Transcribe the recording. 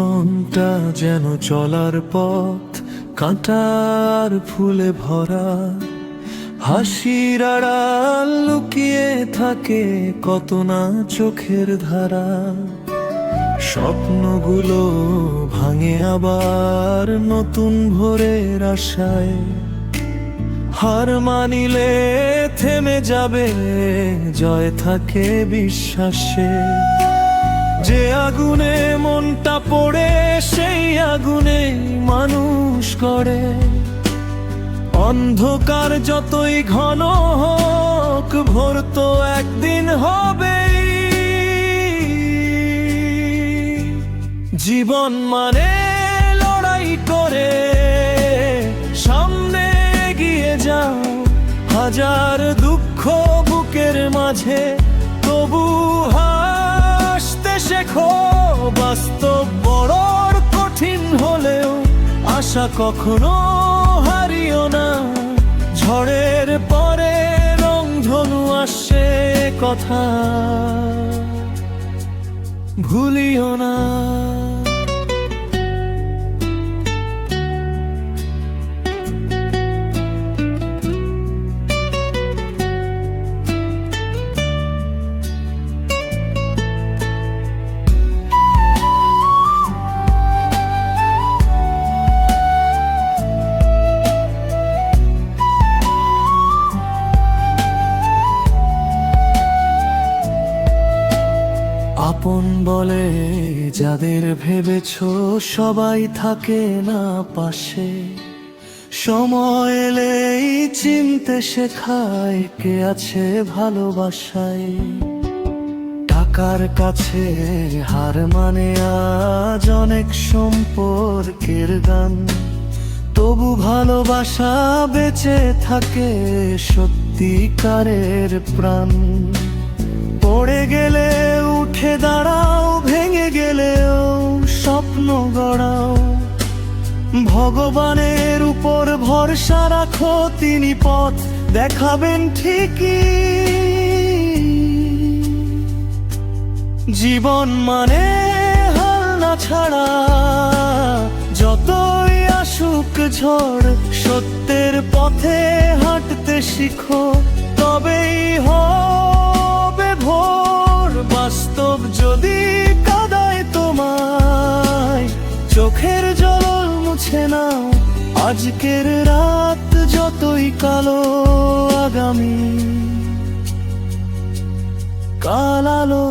জীবনটা যেন চলার পথ, কাঁটার ফুলে ভরা। হাসির আড়াল লুকিয়ে থাকে কত না চোখের ধারা। স্বপ্নগুলো ভাঙে আবার নতুন ভোরের আশায়। হার মানিলে থেমে যাবে, জয় থাকে বিশ্বাসে। যে আগুনে মনটা পড়ে, সেই আগুনে মানুষ গড়ে। অন্ধকার যতই ঘন হোক, ভোর তো একদিন হবেই। জীবন মানে লড়াই করে সামনে এগিয়ে যাও। হাজার দুঃখ বুকের মাঝে তবু হাসতে শেখো। বাস্তব বড় কঠিন হলেও আশা কখনো হারিও না। ঝড়ের পরে রংধনু আসে, কথা ভুলিও না। আপন বলে যাদের ভেবেছো, সবাই থাকে না পাশে। সময় এলেই চিনতে শেখায় কে আছে ভালোবাসায়। টাকার কাছে হার মানে আজ অনেক সম্পর্কের গান। তবু ভালোবাসা বেঁচে থাকে সত্যিকারের প্রাণ। পড়ে গেলে উঠে দাঁড়াও, ভেঙে গেলেও স্বপ্ন গড়াও। ভগবানের উপর ভরসা রাখো, তিনি পথ দেখাবেন ঠিকই। জীবন মানে হাল না ছাড়া, যতই আসুক ঝড়। সত্যের পথে হাঁটতে শিখো, তবেই হবে ভোর। বাস্তব যদি কাঁদায় তোমায়, চোখের জল মুছে নাও। আজকের রাত যতই কালো, আগামী কাল আলো